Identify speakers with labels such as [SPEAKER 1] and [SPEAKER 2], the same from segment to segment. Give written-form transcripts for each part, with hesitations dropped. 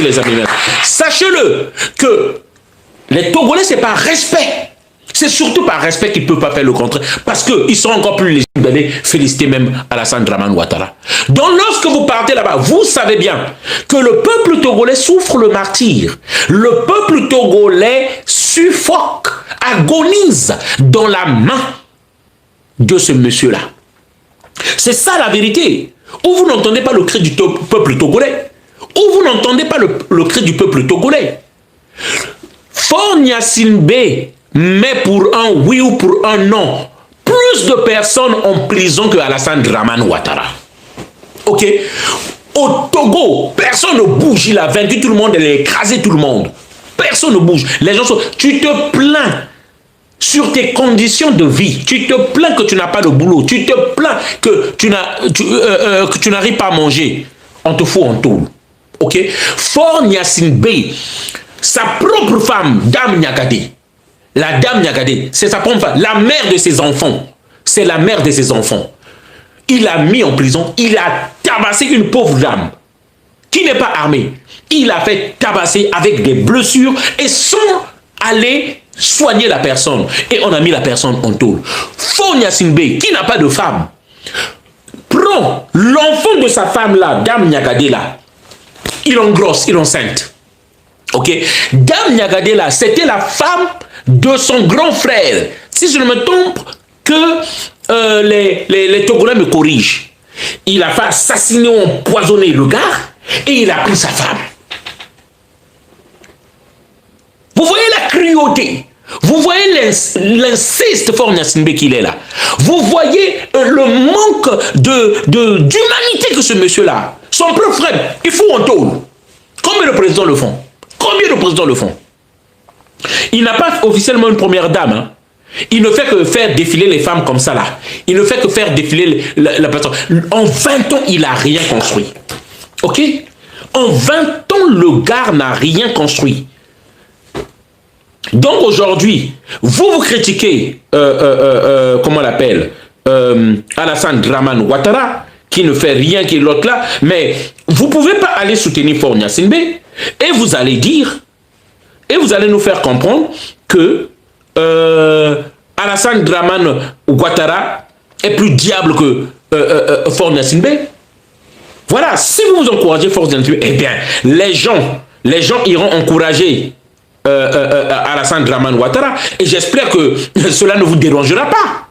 [SPEAKER 1] les amis. Sachez-le que les Togolais, c'est par respect. C'est surtout par respect qu'ils ne peuvent pas faire le contraire. Parce qu'ils sont encore plus légitimes d'aller féliciter même Alassane Dramane Ouattara. Donc lorsque vous partez là-bas, vous savez bien que le peuple togolais souffre le martyre. Le peuple togolais suffoque, agonise dans la main de ce monsieur-là. C'est ça la vérité. Ou vous n'entendez pas le cri du peuple togolais, ou vous n'entendez pas le cri du peuple togolais. Faure Gnassingbé met pour un oui ou pour un non plus de personnes en prison que Alassane Dramane Ouattara. Ok? Au Togo, personne ne bouge. Il a vaincu tout le monde, il a écrasé tout le monde. Personne ne bouge. Les gens sont... Tu te plains sur tes conditions de vie. Tu te plains que tu n'as pas de boulot. Tu te plains que tu n'arrives pas à manger. On te fout en tôle. Ok? Faure Gnassingbé, sa propre femme, Dame Niakate, la Dame Niakate, c'est sa propre femme, la mère de ses enfants. C'est la mère de ses enfants. Il l'a mis en prison. Il a tabassé une pauvre dame qui n'est pas armée. Il a fait tabasser avec des blessures et sans aller soigner la personne. Et on a mis la personne en tôle. Faure Gnassingbé, qui n'a pas de femme, prend l'enfant de sa femme là, Dame Niakate là. Il engrosse, il enceinte. Ok? Dame Niakate là, c'était la femme de son grand frère. Si je ne me trompe, que les Togolais me corrigent. Il a fait assassiner ou empoisonner le gars et il a pris sa femme. Vous voyez la cruauté. Vous voyez l'inceste Faure Gnassingbé qu'il est là. Vous voyez le manque d'humanité que ce monsieur-là. Son propre frère, il faut en tôle. Combien de présidents le font? Combien de présidents le font? Il n'a pas officiellement une première dame. Hein. Il ne fait que faire défiler les femmes comme ça là. Il ne fait que faire défiler la personne. En 20 ans, il n'a rien construit. Ok? En 20 ans, le gars n'a rien construit. Donc aujourd'hui, vous critiquez, comment on l'appelle, Alassane Dramane Ouattara, qui ne fait rien qui est l'autre là, mais vous ne pouvez pas aller soutenir Faure Gnassingbé et vous allez dire, et vous allez nous faire comprendre que Alassane Dramane Ouattara est plus diable que Faure Gnassingbé. Voilà, si vous encouragez Faure Gnassingbé, eh bien, les gens iront encourager Alassane Dramane Ouattara et j'espère que cela ne vous dérangera pas.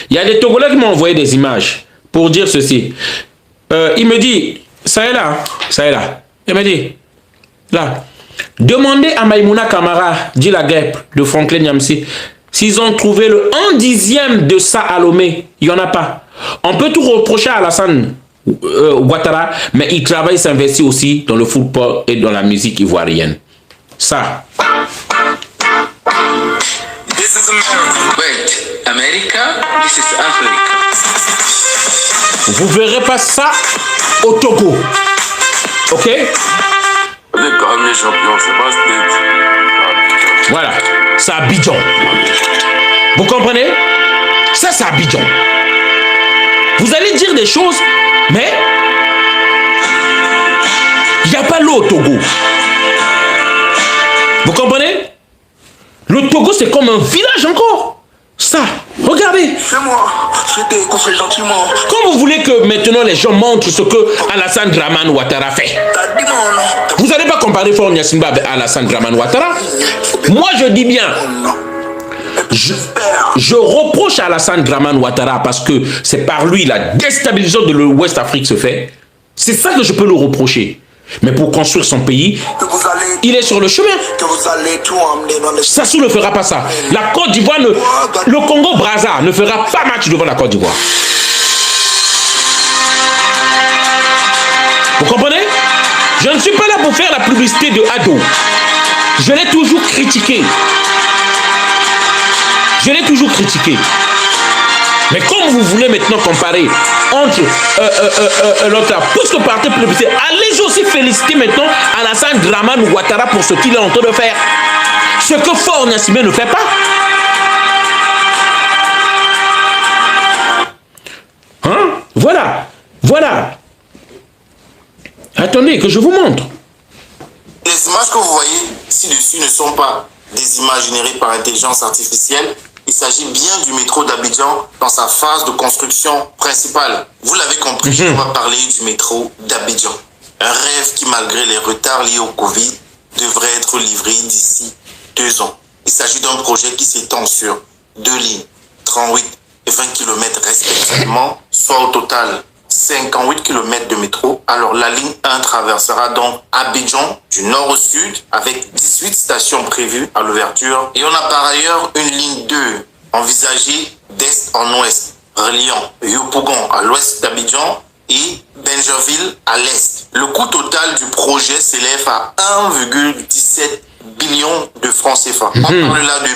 [SPEAKER 1] Il y a des Togolais qui m'ont envoyé des images pour dire ceci. Il me dit, ça est là. Il me dit, là, demandez à Maïmouna Kamara, dit la guêpe de Franklin Nyamsi, s'ils ont trouvé le 1/10 de ça à Lomé. Il n'y en a pas. On peut tout reprocher à Alassane Ouattara, mais il travaille, s'investit aussi dans le football et dans la musique ivoirienne. Ça.
[SPEAKER 2] This is America. Wait, America? This is Africa.
[SPEAKER 1] Vous verrez pas ça au Togo. Ok? Voilà, c'est Abidjan. Vous comprenez? Ça, c'est Abidjan. Vous allez dire des choses, mais il n'y a pas l'eau au Togo. Vous comprenez? Le Togo, c'est comme un village encore. Ça, regardez.
[SPEAKER 2] C'est moi, je t'ai conseillé gentiment.
[SPEAKER 1] Comment vous voulez que maintenant les gens montrent ce que Alassane Dramane Ouattara fait? Vous n'allez pas comparer Faure Gnassingbé avec Alassane Dramane Ouattara? Moi, je dis bien. Je reproche à Alassane Dramane Ouattara parce que c'est par lui la déstabilisation de l'Ouest Afrique se fait. C'est ça que je peux le reprocher. Mais pour construire son pays, il est sur le chemin. Sassou ne fera pas ça. La Côte d'Ivoire, le Congo-Brazza ne fera pas match devant la Côte d'Ivoire. Vous comprenez? Je ne suis pas là pour faire la publicité de Ado. Je l'ai toujours critiqué. Mais comme vous voulez maintenant comparer entre l'autre, puisque partez publicité, allez aussi féliciter maintenant Alassane Dramane Ouattara pour ce qu'il est en train de faire. Ce que Faure Gnassingbé ne fait pas. Hein? Voilà. Attendez, que je vous montre.
[SPEAKER 3] Les images que vous voyez ci-dessus ne sont pas des images générées par intelligence artificielle. Il s'agit bien du métro d'Abidjan dans sa phase de construction principale. Vous l'avez compris, on va parler du métro d'Abidjan. Un rêve qui, malgré les retards liés au Covid, devrait être livré d'ici 2 ans. Il s'agit d'un projet qui s'étend sur 2 lignes, 38 et 20 km respectivement, soit au total 58 km de métro. Alors la ligne 1 traversera donc Abidjan du nord au sud avec 18 stations prévues à l'ouverture. Et on a par ailleurs une ligne 2 envisagée d'est en ouest, reliant Yopougon à l'ouest d'Abidjan et Benjerville à l'est. Le coût total du projet s'élève à 1,17 billions de francs CFA. On parle là de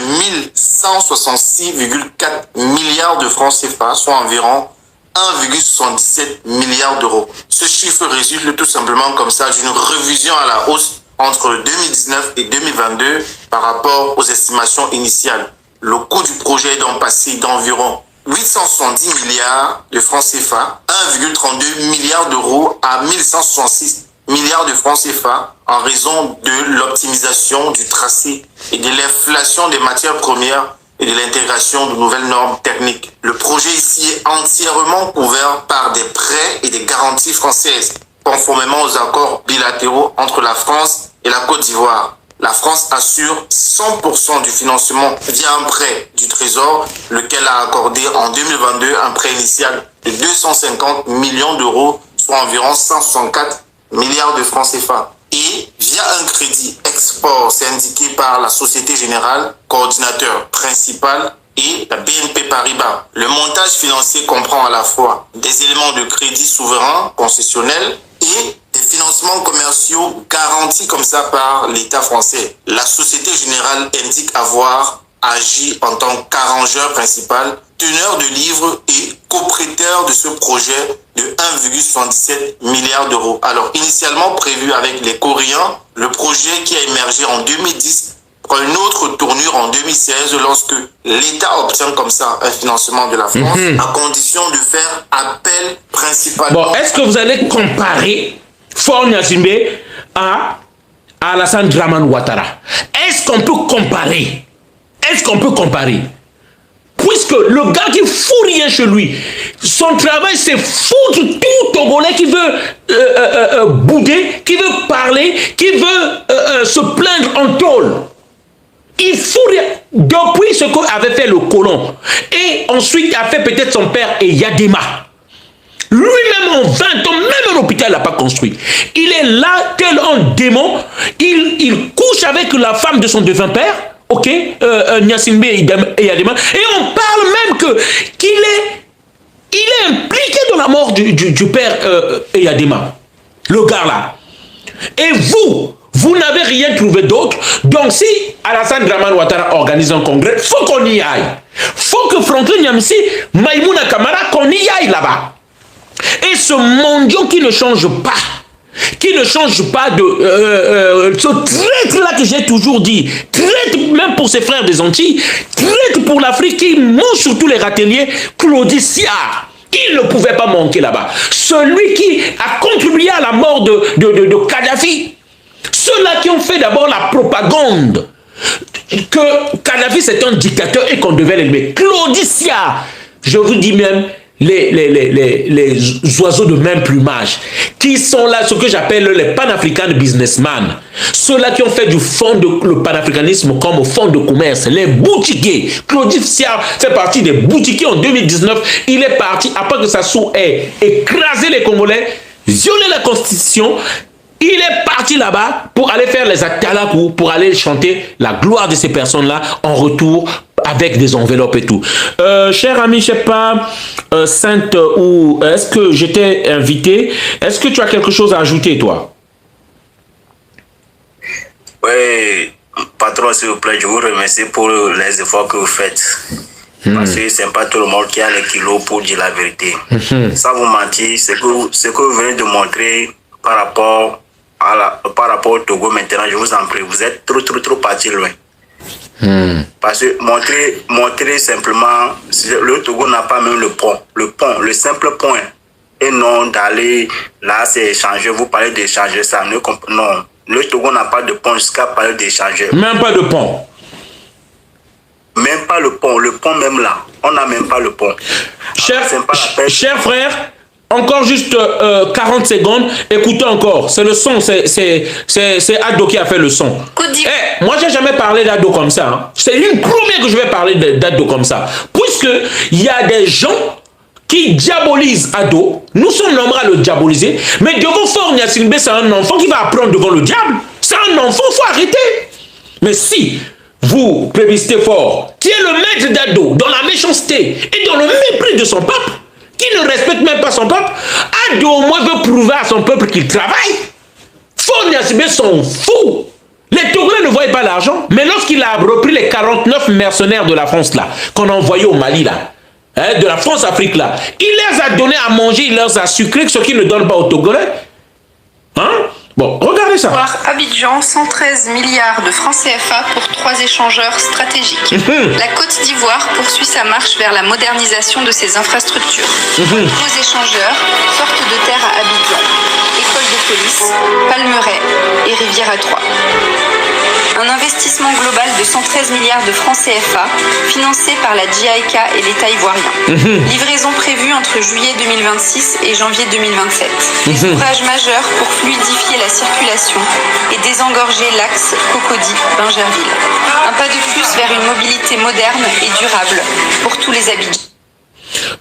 [SPEAKER 3] 1166,4 milliards de francs CFA, soit environ 1,77 milliard d'euros. Ce chiffre résulte tout simplement comme ça d'une révision à la hausse entre 2019 et 2022 par rapport aux estimations initiales. Le coût du projet est donc passé d'environ 870 milliards de francs CFA, 1,32 milliard d'euros à 1166 milliards de francs CFA en raison de l'optimisation du tracé et de l'inflation des matières premières et de l'intégration de nouvelles normes techniques. Le projet ici est entièrement couvert par des prêts et des garanties françaises, conformément aux accords bilatéraux entre la France et la Côte d'Ivoire. La France assure 100% du financement via un prêt du Trésor, lequel a accordé en 2022 un prêt initial de 250 millions d'euros, soit environ 164 milliards de francs CFA. Et via un crédit export, c'est indiqué par la Société Générale, coordinateur principal, et la BNP Paribas. Le montage financier comprend à la fois des éléments de crédit souverain concessionnel et des financements commerciaux garantis comme ça par l'État français. La Société Générale indique avoir agi en tant qu'arrangeur principal, teneur de livres et coprêteur de ce projet de 1,77 milliard d'euros. Alors, initialement prévu avec les Coréens, le projet qui a émergé en 2010 prend une autre tournure en 2016 lorsque l'État obtient comme ça un financement de la France à condition de faire appel principalement...
[SPEAKER 1] Bon, est-ce que vous allez comparer Faure Gnassingbé à Alassane Dramane Ouattara? Est-ce qu'on peut comparer? Est-ce qu'on peut comparer? Puisque le gars qui fout rien chez lui, son travail c'est foutre tout Togolais qui veut bouder, qui veut parler, qui veut se plaindre en tôle. Il fout rien. Depuis ce qu'avait fait le colon. Et ensuite a fait peut-être son père et Yadema. Lui-même en 20 ans, même un hôpital n'a pas construit. Il est là tel un démon. Il couche avec la femme de son défunt père. Ok, Gnassingbé et Yadema. Et on parle même qu'il est impliqué dans la mort du père Yadema. Le gars là. Et vous n'avez rien trouvé d'autre. Donc si Alassane Dramane Ouattara organise un congrès, il faut qu'on y aille. Il faut que Franklin Nyamsi, Maïmouna Kamara, qu'on y aille là-bas. Et ce mondial qui ne change pas, ce traître-là que j'ai toujours dit, traître même pour ses frères des Antilles, traître pour l'Afrique qui mange sur tous les râteliers, Claudie Siard. Il ne pouvait pas manquer là-bas. Celui qui a contribué à la mort de Kadhafi. Ceux-là qui ont fait d'abord la propagande que Kadhafi c'est un dictateur et qu'on devait l'élever. Claudie Siard, je vous dis même, les oiseaux de même plumage, qui sont là, ce que j'appelle les panafricains businessmen, ceux-là qui ont fait du fonds le panafricanisme comme au fonds de commerce, les boutiquiers. Claudie Siard fait partie des boutiquiers en 2019. Il est parti, après que Sassou ait écrasé les Congolais, violé la Constitution. Il est parti là-bas pour aller faire les atalakou, pour aller chanter la gloire de ces personnes-là en retour avec des enveloppes et tout. Cher ami, je ne sais pas, Sainte, ou est-ce que j'étais invité? Est-ce que tu as quelque chose à ajouter, toi?
[SPEAKER 4] Oui, patron, s'il vous plaît, je vous remercie pour les efforts que vous faites. Parce que ce n'est pas tout le monde qui a les kilos pour dire la vérité. Sans vous mentir, ce que vous venez de montrer par rapport au Togo maintenant, je vous en prie, vous êtes trop parti loin. Parce que montrer simplement, le Togo n'a pas même le pont, le simple point. Et non d'aller là, c'est échanger, vous parlez d'échanger ça. Non, le Togo n'a pas de pont jusqu'à parler d'échangeur.
[SPEAKER 1] Même pas de pont.
[SPEAKER 4] Même pas le pont. Le pont même là, on n'a même pas le pont.
[SPEAKER 1] Cher frère, encore juste 40 secondes. Écoutez encore. C'est le son. C'est Ado qui a fait le son. Moi, j'ai jamais parlé d'Ado comme ça. Hein. C'est une première que je vais parler d'Ado comme ça. Puisque il y a des gens qui diabolisent Ado. Nous sommes nombreux à le diaboliser. Mais devant Fort Gnassingbé, c'est un enfant qui va apprendre devant le diable. C'est un enfant, il faut arrêter. Mais si vous plébiscitez Fort, qui est le maître d'Ado, dans la méchanceté et dans le mépris de son peuple, qui ne respecte même pas son peuple, Ado au moins veut prouver à son peuple qu'il travaille. Fort Gnassingbé sont fous. Les Togolais ne voyaient pas l'argent, mais lorsqu'il a repris les 49 mercenaires de la France là, qu'on a envoyés au Mali là, hein, de la France-Afrique là, il les a donné à manger, il leur a sucré ce qu'il ne donne pas aux Togolais. Hein? Bon, regardez ça.
[SPEAKER 5] Abidjan, 113 milliards de francs CFA pour 3 échangeurs stratégiques. La Côte d'Ivoire poursuit sa marche vers la modernisation de ses infrastructures. Nouveaux échangeurs sortent de terre à Abidjan. École de police, Palmeraie et Rivière à 3. Un investissement global de 113 milliards de francs CFA, financé par la JICA et l'État ivoirien. Livraison prévue entre juillet 2026 et janvier 2027. Des ouvrages majeurs pour fluidifier la circulation et désengorger l'axe Cocody-Bingerville. Un pas de plus vers une mobilité moderne et durable pour tous les Abidjans.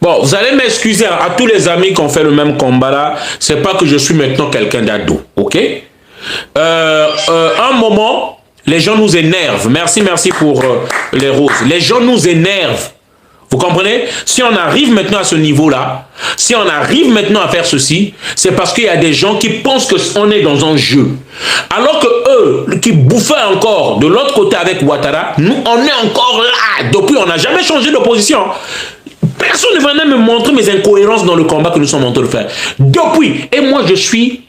[SPEAKER 1] Bon, vous allez m'excuser à tous les amis qui ont fait le même combat là. C'est pas que je suis maintenant quelqu'un d'Ado, ok? Un moment, les gens nous énervent. Merci pour les roses. Les gens nous énervent. Vous comprenez? Si on arrive maintenant à ce niveau-là, si on arrive maintenant à faire ceci, c'est parce qu'il y a des gens qui pensent qu'on est dans un jeu. Alors que eux, qui bouffaient encore de l'autre côté avec Ouattara, nous, on est encore là. Depuis, on n'a jamais changé de position. Personne ne venait me montrer mes incohérences dans le combat que nous sommes en train de faire. Depuis, et moi je suis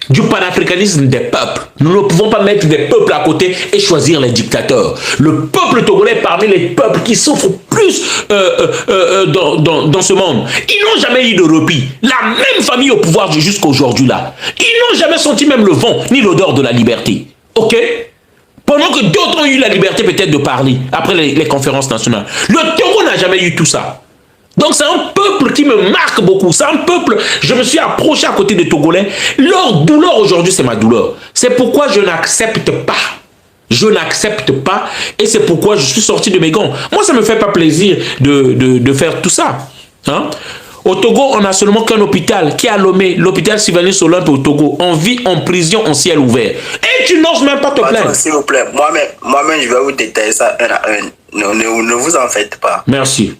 [SPEAKER 1] du panafricanisme des peuples. Nous ne pouvons pas mettre des peuples à côté et choisir les dictateurs. Le peuple togolais est parmi les peuples qui souffrent plus dans ce monde. Ils n'ont jamais eu de repli. La même famille au pouvoir jusqu'à aujourd'hui là. Ils n'ont jamais senti même le vent ni l'odeur de la liberté. Ok? Pendant que d'autres ont eu la liberté peut-être de parler après les conférences nationales. Le Togo n'a jamais eu tout ça. Donc c'est un peuple qui me marque beaucoup. C'est un peuple, je me suis approché à côté des Togolais. Leur douleur aujourd'hui, c'est ma douleur. C'est pourquoi je n'accepte pas. Je n'accepte pas. Et c'est pourquoi je suis sorti de mes gants. Moi, ça ne me fait pas plaisir de faire tout ça. Hein? Au Togo, on n'a seulement qu'un hôpital qui est à Lomé, l'hôpital Sylvanus Olympe au Togo. On vit en prison en ciel ouvert. Et tu n'oses même pas te plaindre.
[SPEAKER 4] S'il vous plaît, moi-même, je vais vous détailler ça un à un. Ne vous en faites pas.
[SPEAKER 1] Merci.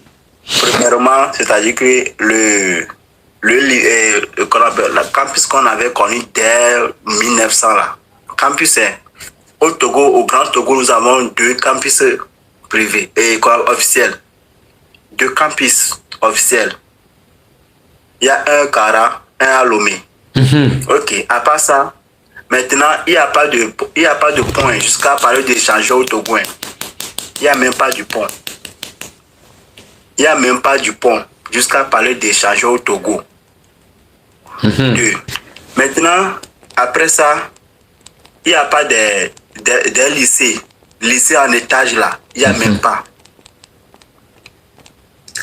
[SPEAKER 4] Premièrement, c'est-à-dire que le campus qu'on avait connu dès 1900, là, campus, au Togo, au Grand Togo, nous avons 2 campus privés et officiels. 2 campus officiels. Il y a un à Kara, un à Lomé. Ok, à part ça, maintenant, il n'y a pas de pont jusqu'à parler d'échangeur au Togo. Il n'y a même pas du pont. Il n'y a même pas du pont jusqu'à parler d'échangeur au Togo. 2. Maintenant, après ça, il n'y a pas des lycées. Lycée en étage là, il n'y a même pas.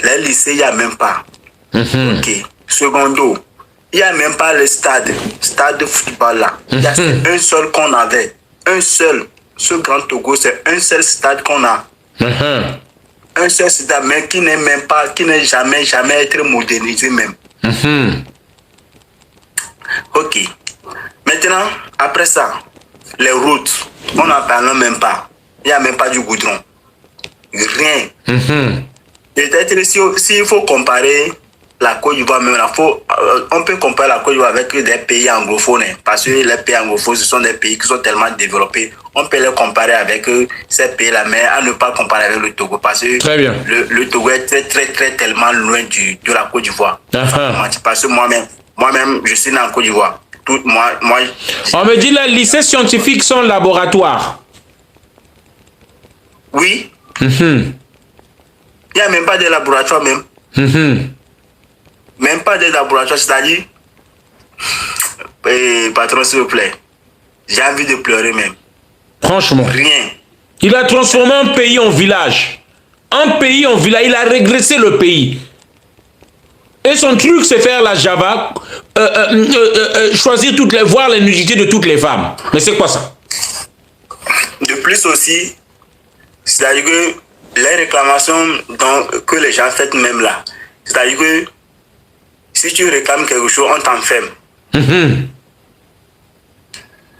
[SPEAKER 4] Les lycées, il n'y a même pas. Ok. Secondo, il n'y a même pas le stade de football là. Il y a un seul qu'on avait. Un seul. Ce Grand Togo, c'est un seul stade qu'on a. Un seul stade, mais qui n'est même pas, qui n'est jamais été modernisé même. Ok. Maintenant, après ça, les routes, on n'en parle même pas. Il n'y a même pas du goudron. Rien. Peut-être s'il faut comparer la Côte d'Ivoire même, on peut comparer la Côte d'Ivoire avec des pays anglophones. Parce que les pays anglophones, ce sont des pays qui sont tellement développés. On peut les comparer avec ces pays-là, mais à ne pas comparer avec le Togo. Parce que le Togo est très tellement loin de la Côte d'Ivoire. Parce que moi-même, je suis né en Côte d'Ivoire.
[SPEAKER 1] On me dit que les lycées scientifiques sont laboratoires.
[SPEAKER 4] Oui. Il n'y a même pas de laboratoire même. Même pas de laboratoire, c'est-à-dire, patron s'il vous plaît, J'ai envie de pleurer même.
[SPEAKER 1] Franchement.
[SPEAKER 4] Rien.
[SPEAKER 1] Il a transformé un pays en village. Un pays en village. Il a régressé le pays. Et son truc, c'est faire la Java, choisir voir les nudités de toutes les femmes. Mais c'est quoi ça?
[SPEAKER 4] De plus aussi, c'est-à-dire que les réclamations que les gens font même là, c'est-à-dire que si tu réclames quelque chose, on t'enferme.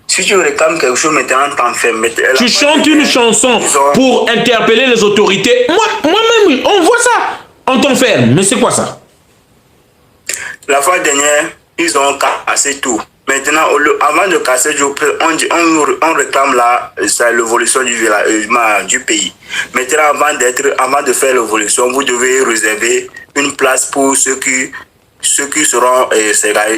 [SPEAKER 4] Si tu réclames quelque chose, maintenant on t'enferme.
[SPEAKER 1] Tu chantes une chanson pour interpeller les autorités. Moi-même, on voit ça. On t'enferme. Mais c'est quoi ça?
[SPEAKER 4] La fois dernière, ils ont cassé tout. Maintenant, avant de casser, on réclame l'évolution du pays. Maintenant, avant de faire l'évolution, vous devez réserver une place pour ceux qui seront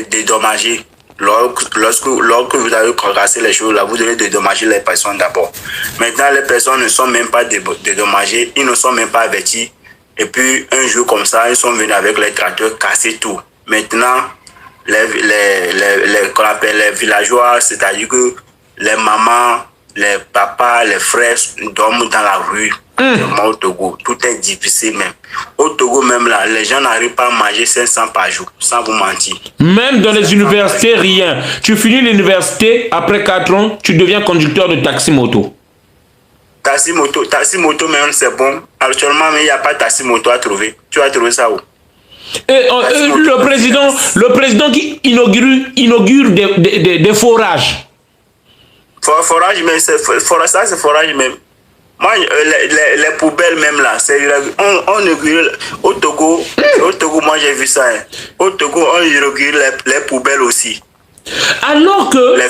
[SPEAKER 4] dédommagés. Lorsque vous avez cassé les choses, là, vous devez dédommager les personnes d'abord. Maintenant, les personnes ne sont même pas dédommagées, ils ne sont même pas avertis. Et puis, un jour comme ça, ils sont venus avec les tracteurs casser tout. Maintenant, qu'on appelle les villageois, c'est-à-dire que les mamans, les papas, les frères dorment dans la rue. Au Togo, tout est difficile même. Au Togo même là, les gens n'arrivent pas à manger 500 par jour, sans vous mentir.
[SPEAKER 1] Même dans les universités, rien. Tu finis l'université, après 4 ans, tu deviens conducteur de taxi-moto.
[SPEAKER 4] Taxi-moto même c'est bon. Actuellement, mais il n'y a pas de taxi-moto à trouver. Tu vas trouver ça où?
[SPEAKER 1] Et le président qui inaugure des forages.
[SPEAKER 4] Forage, mais c'est forage même. Moi, les poubelles même là, on inaugure au Togo, moi j'ai vu ça. Hein. Au Togo, on inaugure les poubelles aussi.
[SPEAKER 1] Alors que
[SPEAKER 4] les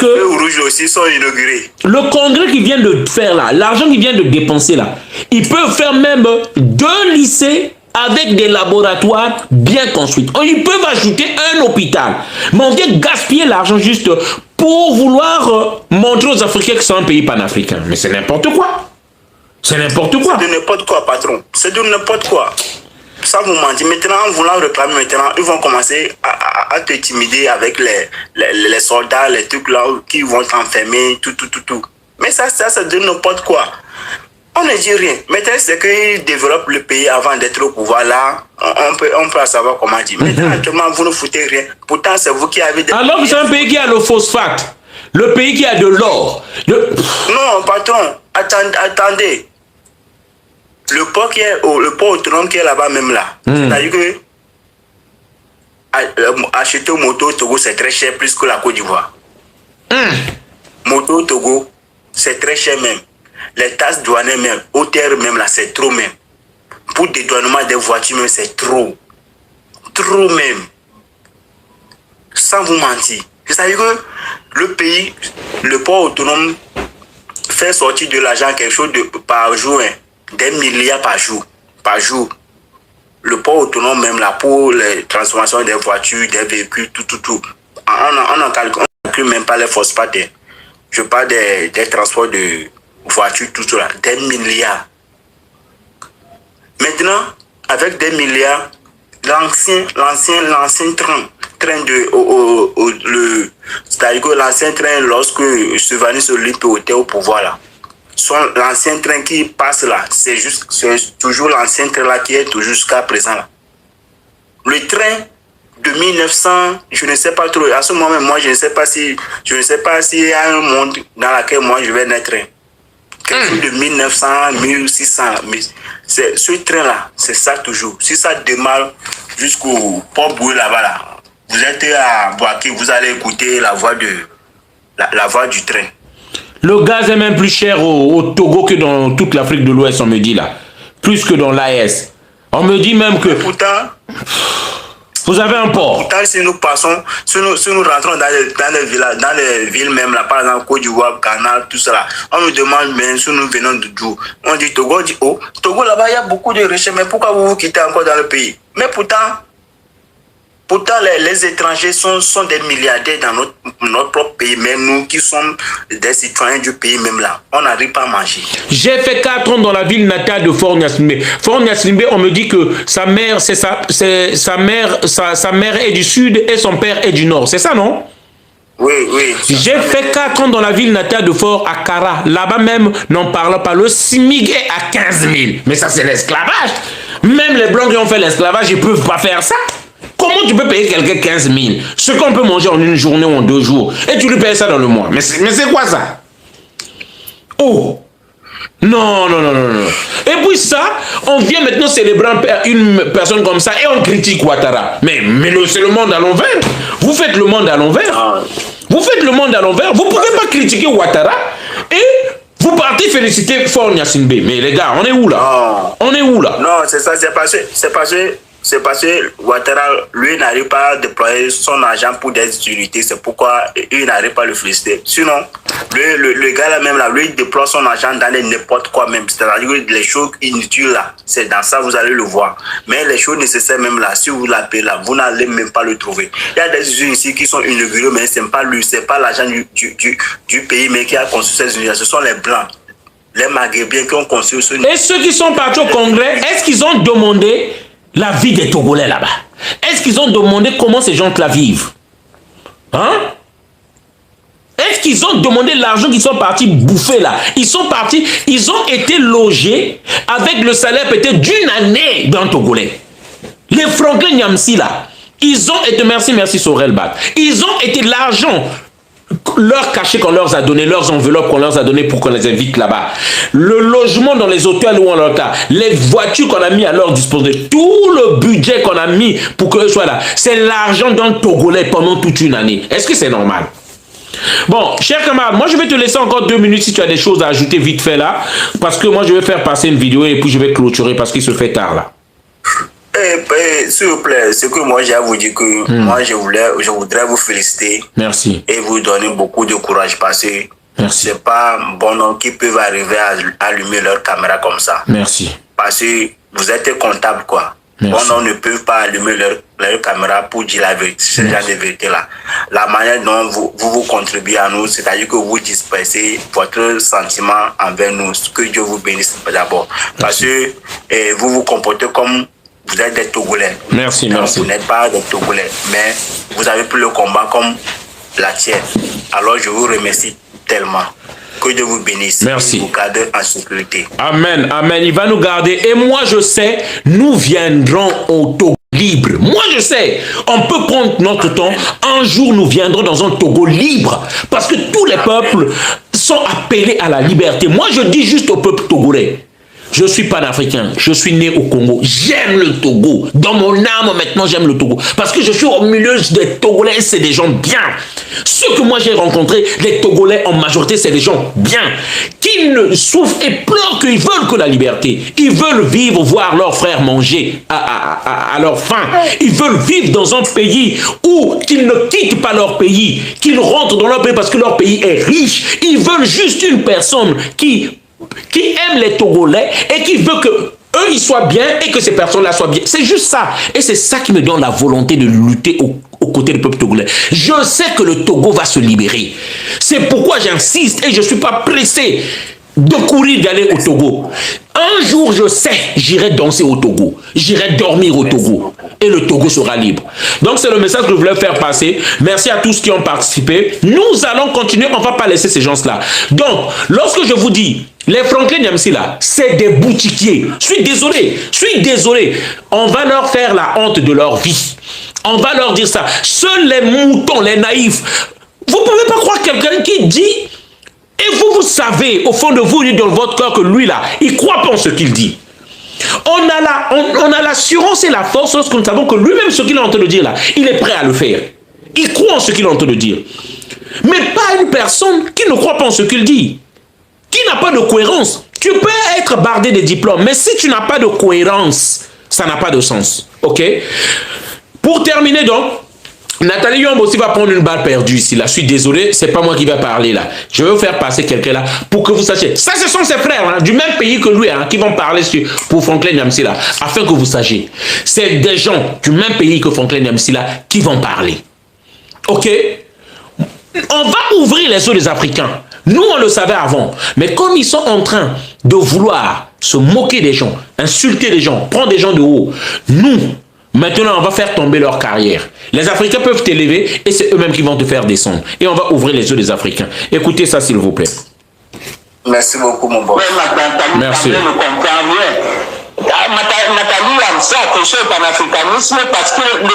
[SPEAKER 4] feux rouges aussi sont inaugurés.
[SPEAKER 1] Le congrès qui vient de faire là, l'argent qu'il vient de dépenser là, ils peuvent faire même 2 lycées avec des laboratoires bien construits. Ils peuvent ajouter un hôpital. Mais on vient gaspiller l'argent juste pour vouloir montrer aux Africains que c'est un pays panafricain. Mais c'est n'importe quoi. C'est n'importe quoi.
[SPEAKER 4] C'est de n'importe quoi, patron. C'est de n'importe quoi. Ça vous mentir. Maintenant, en voulant réclamer maintenant, ils vont commencer à te intimider avec les soldats, les trucs là qui vont t'enfermer, tout. Mais ça c'est de n'importe quoi. On ne dit rien. Maintenant, c'est qu'ils développent le pays avant d'être au pouvoir. Là, on peut savoir comment dire. Maintenant, actuellement, vous ne foutez rien. Pourtant, c'est vous qui avez des...
[SPEAKER 1] Alors que c'est un pays qui a le phosphate. Le pays qui a de l'or.
[SPEAKER 4] Non, patron, attendez. Le port autonome qui est là-bas même là. C'est-à-dire que acheter une moto au Togo, c'est très cher, plus que la Côte d'Ivoire. Moto au Togo, c'est très cher même. Les taxes douanières même, hôtels même là, c'est trop même. Pour dédouanement des voitures même, c'est trop. Trop même. Sans vous mentir. C'est-à-dire que le pays, le port autonome, fait sortir de l'argent quelque chose par jour, hein, des milliards par jour. Par jour. Le port autonome même là, pour les transformations des voitures, des véhicules, tout. On ne calcule même pas les phosphates. Je parle des transports de voitures, tout ça, des milliards. Maintenant, avec des milliards, l'ancien train c'est-à-dire que l'ancien train, lorsque Sylvanus Olymphe était au pouvoir là, l'ancien train qui passe là, c'est toujours l'ancien train là qui est toujours jusqu'à présent là. Le train de 1900, je ne sais pas trop, à ce moment moi je ne sais pas s'il y a un monde dans lequel moi je vais naître. Quelque chose de 1900, 1600. Ce train-là, c'est ça toujours. Si ça démarre jusqu'au port Boué là-bas, là, vous êtes à Boaké, vous allez écouter la voix du train.
[SPEAKER 1] Le gaz est même plus cher au Togo que dans toute l'Afrique de l'Ouest, on me dit là. Plus que dans l'AES. On me dit même que...
[SPEAKER 4] Mais pourtant...
[SPEAKER 1] Vous avez un port.
[SPEAKER 4] Pourtant, si nous rentrons dans les villages, dans les villes même, là, par exemple, Côte d'Ivoire, Ghana, tout ça, on nous demande, mais si nous venons d'où? On dit Togo, on dit oh, Togo là-bas, il y a beaucoup de richesses, mais pourquoi vous quittez encore dans le pays? Mais pourtant les étrangers sont des milliardaires dans notre propre pays, mais nous qui sommes des citoyens du pays même là, on n'arrive pas à manger.
[SPEAKER 1] J'ai fait 4 ans dans la ville natale de Fort Gnassingbé. Fort Gnassingbé, on me dit que sa mère est du sud et son père est du nord. C'est ça, non?
[SPEAKER 4] Oui, oui.
[SPEAKER 1] J'ai fait 4 ans dans la ville natale de Fort Akara. Là-bas même, n'en parlant pas, le SMIC est à 15 000. Mais ça, c'est l'esclavage. Même les Blancs qui ont fait l'esclavage, ils ne peuvent pas faire ça. Comment tu peux payer quelqu'un 15 000? Ce qu'on peut manger en une journée ou en 2 jours. Et tu lui payes ça dans le mois. Mais c'est quoi ça? Oh! Non, non, non, non, non. Et puis ça, on vient maintenant célébrer une personne comme ça et on critique Ouattara. Mais c'est le monde à l'envers. Vous faites le monde à l'envers. Vous faites le monde à l'envers. Vous ne pouvez pas critiquer Ouattara et vous partez féliciter Faure Gnassingbé. Mais les gars, on est où là? On est où là?
[SPEAKER 4] Non, c'est ça, c'est parce que Ouattara, lui, n'arrive pas à déployer son argent pour des utilités. C'est pourquoi il n'arrive pas à le féliciter. Sinon, le gars là même là, lui, il déploie son argent dans n'importe quoi même. C'est-à-dire que les choses inutiles là, c'est dans ça, vous allez le voir. Mais les choses nécessaires même là, si vous l'appelez là, vous n'allez même pas le trouver. Il y a des usines ici qui sont inaugurées, mais ce n'est pas lui, c'est pas l'argent du pays, mais qui a construit ces usines. Ce sont les Blancs. Les Maghrébins qui ont construit ce...
[SPEAKER 1] Et ceux qui sont partis au Congrès, est-ce qu'ils ont demandé la vie des Togolais là-bas? Est-ce qu'ils ont demandé comment ces gens là vivent? Hein? Est-ce qu'ils ont demandé l'argent qu'ils sont partis bouffer là? Ils sont partis, ils ont été logés avec le salaire peut-être d'une année d'un Togolais. Les Franklin Nyamsi là, ils ont été, merci Sorel Bat, ils ont été l'argent leur cachet qu'on leur a donné, leurs enveloppes qu'on leur a donné pour qu'on les invite là-bas, le logement dans les hôtels où on leur a, les voitures qu'on a mis à leur disposition, tout le budget qu'on a mis pour qu'eux soient là, c'est l'argent d'un Togolais pendant toute une année. Est-ce que c'est normal? Bon, cher camarade, moi je vais te laisser encore 2 minutes si tu as des choses à ajouter vite fait là, parce que moi je vais faire passer une vidéo et puis je vais clôturer parce qu'il se fait tard là.
[SPEAKER 4] S'il vous plaît, ce que moi j'ai à vous dire que moi je voudrais vous féliciter.
[SPEAKER 1] Merci.
[SPEAKER 4] Et vous donner beaucoup de courage parce que c'est pas bon nom qui peuvent arriver à allumer leur caméra comme ça.
[SPEAKER 1] Merci.
[SPEAKER 4] Parce que vous êtes comptable quoi.
[SPEAKER 1] Merci.
[SPEAKER 4] Bon, on ne peut pas allumer leur caméra pour dire la vérité, ce genre de vérité là. La manière dont vous contribuez à nous, c'est-à-dire que vous dispersez votre sentiment envers nous, que Dieu vous bénisse d'abord. Parce que vous vous comportez comme vous êtes des Togolais.
[SPEAKER 1] Merci,
[SPEAKER 4] donc,
[SPEAKER 1] merci.
[SPEAKER 4] vous n'êtes pas des Togolais, mais vous avez pris le combat comme la tienne. Alors je vous remercie tellement. Que Dieu vous bénisse.
[SPEAKER 1] Merci.
[SPEAKER 4] Vous gardez en sécurité.
[SPEAKER 1] Amen, amen. Il va nous garder. Et moi, je sais, nous viendrons au Togo libre. Moi, je sais, on peut prendre notre temps. Un jour, nous viendrons dans un Togo libre. Parce que tous les peuples sont appelés à la liberté. Moi, je dis juste au peuple togolais. Je suis panafricain, je suis né au Congo, j'aime le Togo. Dans mon âme, maintenant, j'aime le Togo. Parce que je suis au milieu des Togolais, c'est des gens bien. Ceux que moi j'ai rencontrés, les Togolais en majorité, c'est des gens bien. Qui ne souffrent et pleurent qu'ils veulent que la liberté. Ils veulent vivre, voir leurs frères manger à leur faim. Ils veulent vivre dans un pays où qu'ils ne quittent pas leur pays, qu'ils rentrent dans leur pays parce que leur pays est riche. Ils veulent juste une personne qui aime les Togolais et qui veut que eux ils soient bien et que ces personnes-là soient bien. C'est juste ça. Et c'est ça qui me donne la volonté de lutter aux côtés du peuple togolais. Je sais que le Togo va se libérer. C'est pourquoi j'insiste et je ne suis pas pressé de courir d'aller au Togo. Un jour, je sais, j'irai danser au Togo. J'irai dormir au Togo. Et le Togo sera libre. Donc, c'est le message que je voulais faire passer. Merci à tous qui ont participé. Nous allons continuer. On ne va pas laisser ces gens-là. Donc, lorsque je vous dis, les Franklin Nyamsi là, c'est des boutiquiers. Je suis désolé. On va leur faire la honte de leur vie. On va leur dire ça. Seuls les moutons, les naïfs. Vous ne pouvez pas croire quelqu'un qui dit... Et vous savez, au fond de vous, dans votre cœur, que lui, là, il croit pas en ce qu'il dit. On a l'assurance et la force lorsque nous savons que lui-même, ce qu'il est en train de dire, là, il est prêt à le faire. Il croit en ce qu'il est en train de dire. Mais pas une personne qui ne croit pas en ce qu'il dit. Qui n'a pas de cohérence. Tu peux être bardé de diplômes, mais si tu n'as pas de cohérence, ça n'a pas de sens. OK? Pour terminer, donc, Nathalie Yomb aussi va prendre une balle perdue ici. Là, je suis désolé, c'est pas moi qui vais parler là. Je vais vous faire passer quelqu'un là pour que vous sachiez. Ça, ce sont ses frères hein, du même pays que lui hein, qui vont parler pour Franklin Nyamsi là, afin que vous sachiez. C'est des gens du même pays que Franklin Nyamsi là qui vont parler. OK? On va ouvrir les yeux des Africains. Nous, on le savait avant. Mais comme ils sont en train de vouloir se moquer des gens, insulter les gens, prendre des gens de haut, nous, Maintenant, on va faire tomber leur carrière. Les Africains peuvent t'élever et c'est eux-mêmes qui vont te faire descendre. Et on va ouvrir les yeux des Africains. Écoutez ça, s'il vous plaît.
[SPEAKER 4] Merci beaucoup, mon boss.
[SPEAKER 1] Merci.
[SPEAKER 6] Nathalie a accroché au panafricanisme parce que le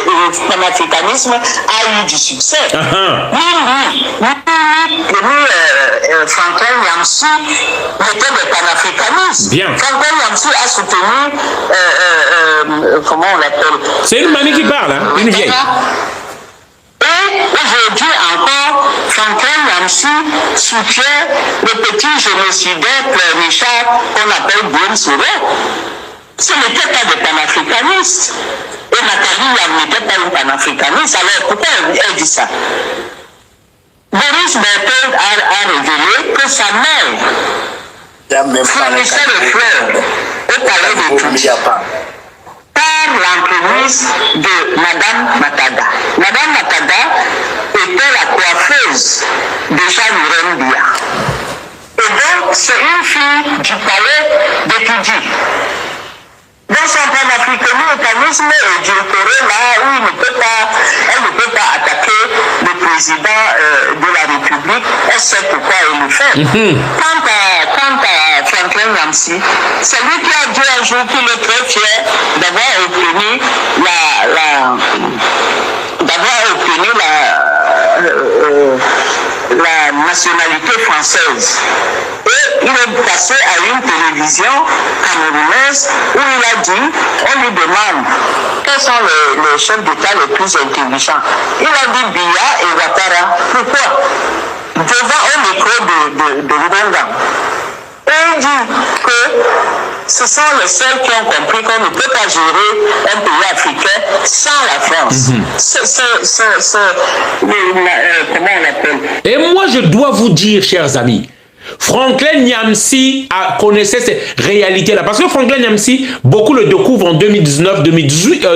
[SPEAKER 6] panafricanisme a eu du succès. Franklin Nyamsu était le panafricanisme.
[SPEAKER 1] Bien.
[SPEAKER 6] Franklin Nyamsu a soutenu, comment on l'appelle?
[SPEAKER 1] C'est une mamie qui parle, hein? Une vieille.
[SPEAKER 6] Et aujourd'hui encore, Franklin Nyamsu soutient le petit génocidaire pleurnichard qu'on appelle Guillaume Soro. Ce n'était pas des panafricanistes. Et Nathalie n'était pas une panafricaniste. Alors pourquoi elle dit ça? Boris Berthold a révélé que sa mère fournissait le fleurs au palais de Tunis par l'emprise de Madame Matada. Madame Matada était la coiffeuse de Jean Bia. Et donc, c'est une fille du palais de Tunis. Dans son panafricanisme édulcoré, là où elle ne peut pas attaquer le président de la République, elle sait pourquoi elle le fait. Quant à Franklin Nyamsu, c'est lui qui a dit un jour qu'il est très fier d'avoir obtenu la nationalité française. Et il est passé à une télévision camerounaise où il a dit, on lui demande quels sont les chefs d'État les plus intelligents. Il a dit Biya et Ouattara. Pourquoi? Devant un micro de Rwanda. Et il dit que ce sont les seuls qui ont compris qu'on ne peut pas gérer un pays africain sans la France. Comment on l'appelle?
[SPEAKER 1] Et moi, je dois vous dire, chers amis, Franklin Nyamsu connaissait ces réalités-là. Parce que Franklin Nyamsu, beaucoup le découvrent en 2019, 2018.